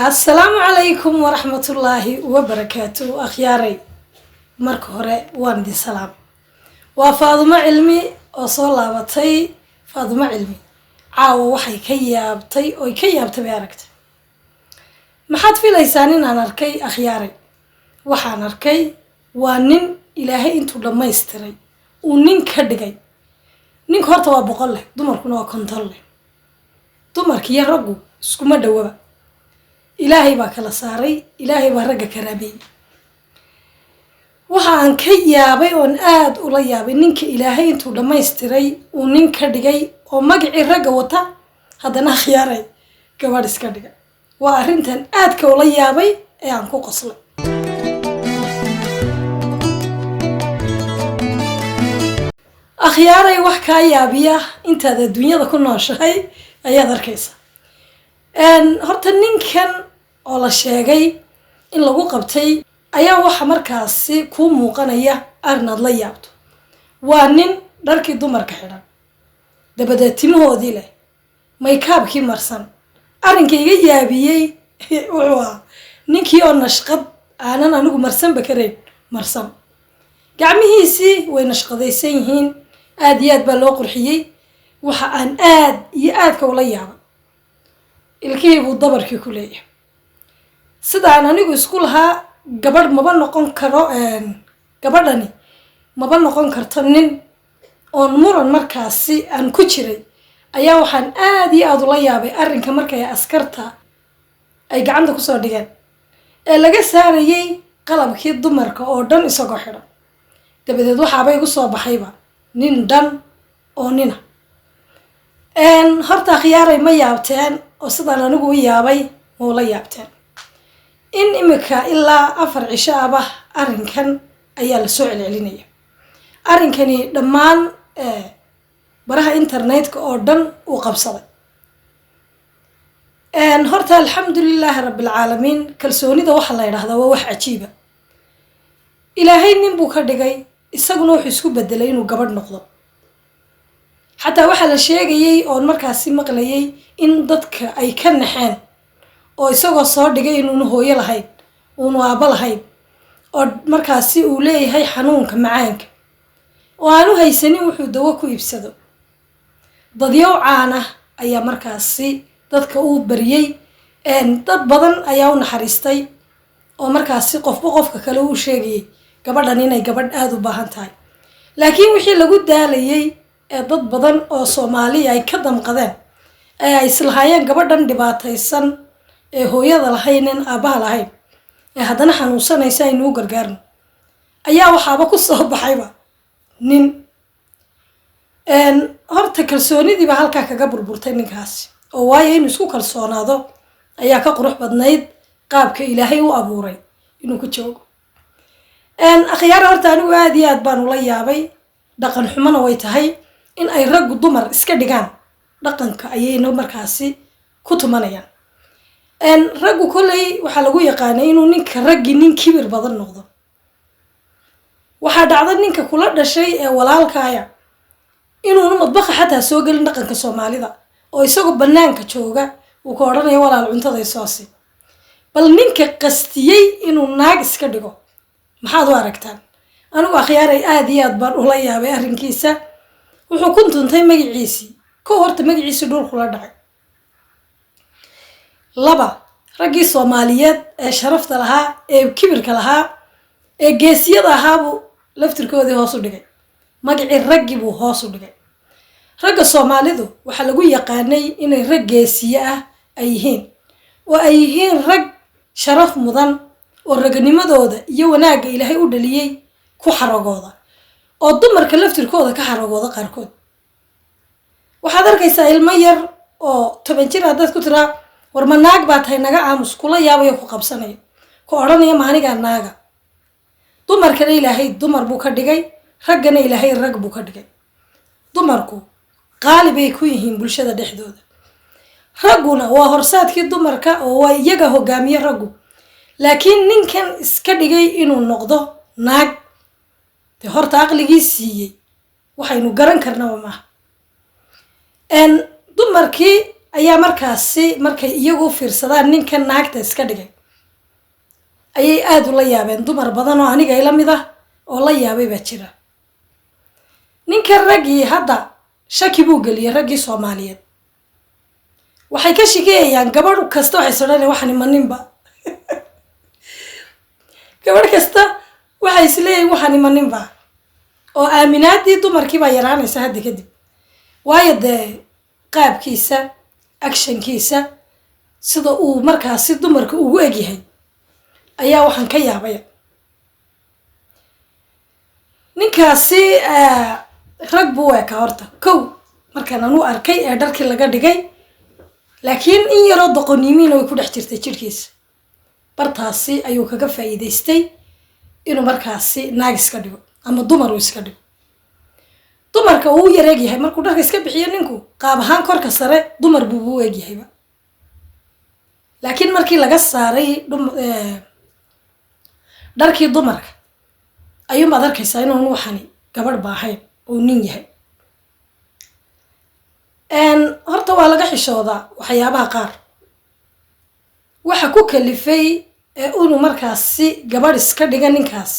السلام عليكم ورحمة الله وبركاته أخياري مركورة واندي سلام وفاضمة علمي وصولة بطي فاضمة علمي عاو وحي كيابتي أو كيابتي بياركت محاد في ليسانين أنا أركي أخياري وحان أركي وانين إلهي انتو لما يستري ونين كدقي نين كورتوا بقله دمر كنا كنتله دمر كي يرقو اسكو ما دوبا إلهي باكلا ساري إلهي بارجع كرابي waxaan ka yaabay oo aad ula yaabay ninka Ilaahay intuu dhameystiray oo ninka dhigay oo magacii raga wata hadana khiyaaray gabadh iska dhigay waa arintan aad ka ula yaabay ee aan ku qoslay akhyaaray wax ka yaabiya intaad adduunyada ku nooshahay ayaad arkaysaa horta ninkan oo la sheegay in lagu qabtay ayaa waxa markaasi ku muuqanaya arnad la yaabto waa nin dharkii dumarka xidhan dabada timoodii leh makeup-kii marsan arinkayga yaabiyay wuxuu ninkii oo nashqad aanan anigu marsan bakareen marsan gacmihiisii way nashqadaysan yihiin aad iyo aad baa loo qurxiyay waxa aan aad iyo aad ka ula yaabay ilkii buu dabarkii ku leeyahay sidaan anigu isku lahaa gabadh maba noqon karo gabadhani maba noqon karto nin oo muran markaasi aan ku jiray ayaa waxaan aad iyo aad ula yaabay arrinka markay askarta ay gacanta ku soo dhigeen ee laga saarayay qalabkii dumarka oo dhan isagoo xidhan dabadeed waxaaba igu soo baxayba nin dhan oo nina horta khiyaaray ma yaabteen oo sidaan anigu u yaabay ma ula yaabteen in imika ilaa 4 cisho aba arrinkan ayaa la soo celcelinaya arrinkani dhammaan baraha internetka oo dhan uu qabsaday horta alxamdulillaah rabbil caalamiin kalsoonida waxa la yiraahdaa waa wax cajiiba ilaahay nin buu ka dhigay isaguna wuxuu isku bedelay inuu gabadh noqdo xataa waxa la sheegayay oo markaasi maqlayay in dadka ay ka naxeen oo isagoo soo dhigay inuu hooyo lahayn uu aaba lahayn oo markaasi uu leeyahay xanuunka macaanka oo aanu haysanin wuxuu dawo ku iibsado dadyow caana ayaa markaasi dadka uu bariyay dad badan ayaa u naxariistay oo markaasi qofba qofka kale uu sheegay gabadhan inay gabadh aad u baahan tahay laakiin wixii lagu daalayay ee dad badan oo Soomaali ay ka damqadeen ay islahaayeen gabadhan dhibaataysan ee hooyada lahaynin aabaha lahayn ee hadana xanuunsanaysa inuu gargaarno ayaa waxaaba ku soo baxayba nin horta kalsoonidiiba halka kaga burburtay ninkaasi oo waayo inuu isku kalsoonaado ayaa ka qurux badnayd qaabka Ilaahay u abuuray inuu ku joogo akhyaar horta anigu aad iyo aad baan ula yaabay dhaqan xumana way tahay in ay rag dumar iska dhigaan dhaqanka ayayna markaasi ku tumanayaan raggu kulay waxa lagu yaqaanay inuu ninka raggi nin kibir badan noqdo waxa dhacda ninka kula dhashay ee walaalkaaya inuu madbaqa xataa soo galin dhaqanka Soomaalida oo isagoo banaanka jooga uu ka oranayo walaal cuntada soosi bal ninka qastiyay inuu naag iska dhigo maxaad u aragtaan anigu akhyaaray aad iyo aad baan ula yaabay arrinkiisa wuxuu ku tuntay magaciisii ko horta magaciisa dhul kula dhacay laba ragii Soomaaliyeed ee sharafta lahaa ee kibirka lahaa ee geesiyada ahaa laftirkoodii hoos u dhigay magacii ragii buu hoos u dhigay ragga Soomaalidu waxa lagu yaqaanay inay rag geesiye ah ay yihiin oo ay yihiin rag sharaf mudan oo raganimadooda iyo wanaaga Ilaahay u dhaliyay ku xaragooda oo dumarka laftirkooda ka xaragooda qaarkood waxaad arkaysaa ilmo yar oo 10 jir ah dad ku tira war ma naag baa tahay naga aamus kula yaabayo ku qabsanayo ku oranaya maaniga naaga dumarkana Ilaahay dumar buu ka dhigay raggana Ilaahay rag buu ka dhigay dumarku qaalibay ku yihiin bulshada dhexdooda ragguna waa horsaadkii dumarka oo waa iyaga hogaamiye raggu laakiin ninkan iska dhigay inuu noqdo naag te horta aqligii siiyay waxaynu garan karnaa ma dumarkii ayaa markay iyagu fiirsadaan ninkan naagta iska dhigay ayay aad ula yaabeen dumar badan oo aniga ila mid ah oo la yaabay baa jira ninkan raggii hadda shaki buu geliyay raggii Soomaaliyeed waxay ka shigayaan gabadh kasta waxay sodhanayaan waxan imaninba gabadh kasta waxay isleeyahay waxan imaninba oo aaminaadii dumarkii baa yaraanaysa hadda kadib waayo dee qaabkiisa actionkiisa sida uu markaasi dumarka ugu egyahay ayaa waxaan ka yaabay ninkaasi rag buu ka horta kow markaan anu arkay ee dharkii laga dhigay laakiin in yaroo doqoniimiin way ku dhex jirtay jirkiisa bartaasi ayuu kaga faa'iidaystay inuu markaasi naag iska dhigo ama dumar uu iska dhigo dumarka uu yareeg yahay markuu dharka iska bixiyo ninku qaab ahaan korka sare dumar buu u eegyahayba laakiin markii laga saaray dharkii dumarka ayuu maad arkaysaa inuu waxani gabadh baahayn oo nin yahay horta waa laga xishoodaa waxyaabaha qaar waxa ku kalifay inuu markaasi gabadh iska dhiga ninkaas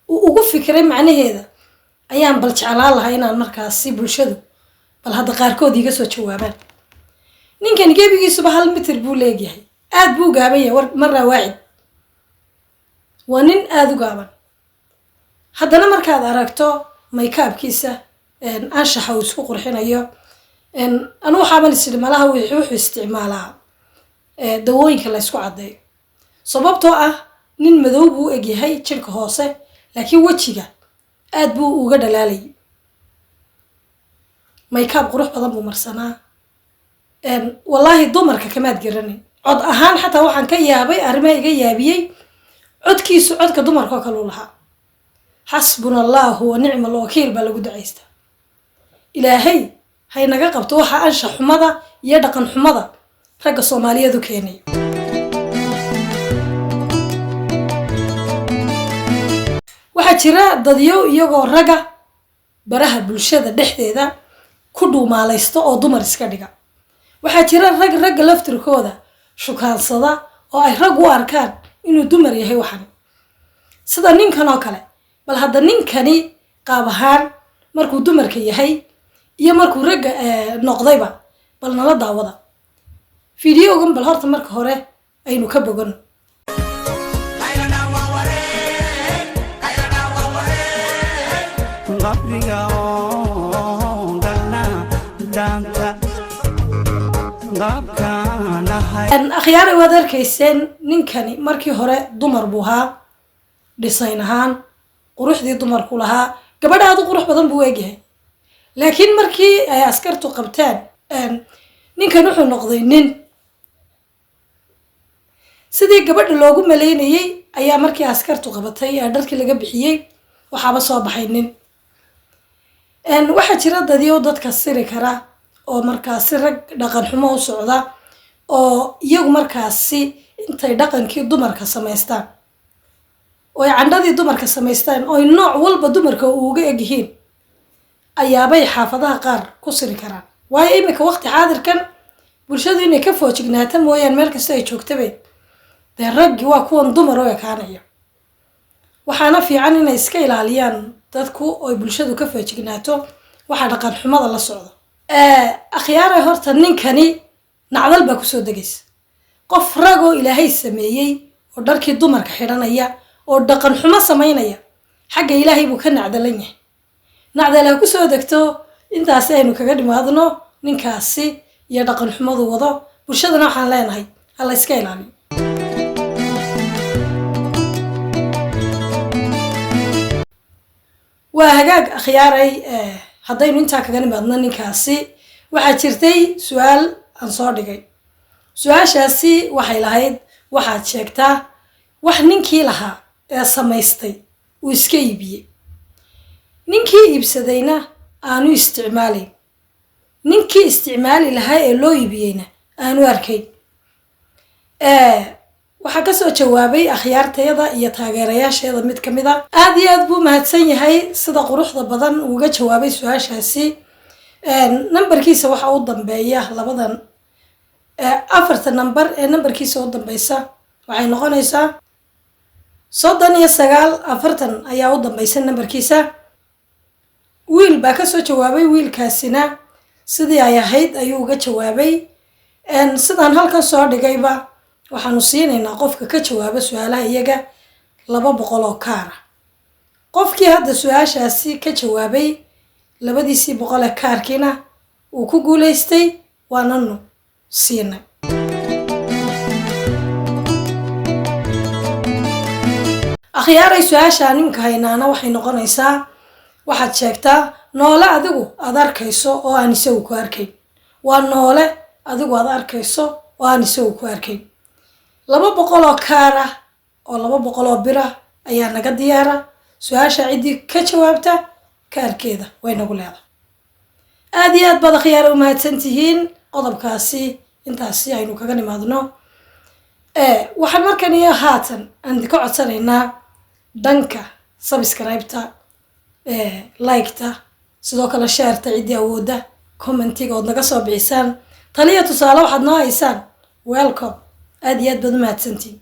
uu ugu fikiray macnaheeda ayaan bal jeclaan lahaa inaan markaasi bulshadu bal hadda qaarkood iga soo jawaabaan ninkan gebigiisuba 1 mitir buu leeyahay aad buu gaaban yahay marra waacid waa nin aad u gaaban haddana markaad aragto makeupkiisa anshaxa uu isku qurxinayo anu waxaan isticmaalaha wuxuu isticmaalaa dawooyinka la isku cadeeyo sababtoo ah nin madow buu egyahay jirka hoose laakiin wajiga aad buu uga dhalaalay makeup qurux badan buu marsanaa wallahi dumarka kamaad garanay cod ahaan xataa waxaan ka yaabay arrimaha iga yaabiyay codkiisu codka dumarka oo kale u lahaa xasbunallahu wa ni'mal wakiil baa lagu ducaystaa ilaahay hay naga qabto waxa ansha xumada iyo dhaqan xumada ragga Soomaaliyeed u keenay waxa jira dadyo iyagoo raga baraha bulshada dhexdeeda ku dhuumaalaysto oo dumar iska dhiga waxa jira rag laftirkooda shukaansada oo ay rag u arkaan inuu dumar yahay waxan sida ninkan oo kale bal hadda ninkani qaab ahaan markuu dumarka yahay iyo markuu rag noqdayba bal nala daawada fiidiyogan bal horta marka hore aynu ka bogan akhyaari waad arkayseen ninkani markii hore dumar buu ahaa dhisayn ahaan quruxdii dumarku lahaa gabadh aad u qurux badan buu eegyahay laakiin markii ay askartu qabteen ninkan wuxuu noqday nin sidii gabadha loogu maleynayay ayaa markii askartu qabatay ee dharkii laga bixiyay waxaaba soo baxay nin waxa jira dadyo dadka siri kara oo markaasi rag dhaqan xumo u socda oo iyagu markaasi intay dhaqankii dumarka samaystaan oo ay candhadii dumarka samaystaan oo nooc walba dumarka uga egyihiin ayaabay xaafadaha qaar ku siri karaan waayo imika waqti xaadirkan bulshadu inay ka foojignaata mooyaan meel kasta ay joogtaba dee raggi waa kuwan dumar oo ekaanaya waxaana fiican inay iska ilaaliyaan dadku oo bulshadu ka foojignaato waxa dhaqan xumada la socdo akhyaara horta ninkani nacdal baa kusoo degaysa qof rag oo ilaahay sameeyey oo dharkii dumarka xidhanaya oo dhaqan xumo samaynaya xagga ilaahay buu ka nacdalan yahay nacdalaha kusoo degto intaasi aynu kaga dhimaadno ninkaasi iyo dhaqan xumadu wado bulshadana waxaan leenahay hala iska ilaaliyo waa hagaag akhyaaray haddaynu intaa kaga nimaadno ninkaasi waxaa jirtay su-aal aan soo dhigay su-aashaasi waxay lahayd waxaad sheegtaa wax ninkii lahaa ee samaystay uu iska iibiyey ninkii iibsadayna aanu isticmaalayn ninkii isticmaali lahaa ee loo iibiyeyna aanu arkayn waxaa kasoo jawaabay akhyaartayada iyo taageerayaasheeda mid kamid a aad iyo aad buu mahadsan yahay sida quruxda badan uga jawaabay su-aashaasi nambarkiisa waxa u dambeeya labadan afarta number ee numberkiisa u dambaysa waxay noqonaysaa 39 afartan ayaa u dambaysa numberkiisa wiil baa ka soo jawaabay wiilkaasina sidii ay ahayd ayuu uga jawaabay sidaan halkan soo dhigayba waxaanu siinaynaa qofka ka jawaaba su'aalaha iyaga 200 oo kaara qofkii hadda su'aashaasi ka jawaabay 200 ee kaarkiina uu ku guuleystay waananu siinay akhyaaray su'aasha nimka haynaana waxay noqonaysaa waxaad sheegtaa noole adigu aad arkayso oo aan isagu ku arkayn waa noole adigu aad arkayso oo aan isagu ku arkayn 200 oo kaara oo 200 oo bira ayaa naga diyaara su'aasha cidii ka jawaabta kaarkeeda way nagu leedahay aad iyo aad baad akhyaar u mahadsantihiin qodobkaasi intaasi aynu kaga nimaadno waxaan markan iyo haatan aan ka codsanaynaa dhanka subscribe-ta like-ta sidoo kale share-ta cidii awooda commentiga oo naga soo bixisaan taliya tusaale waxaad noo haysaan welcome aad iyo aad baad u mahadsantihiin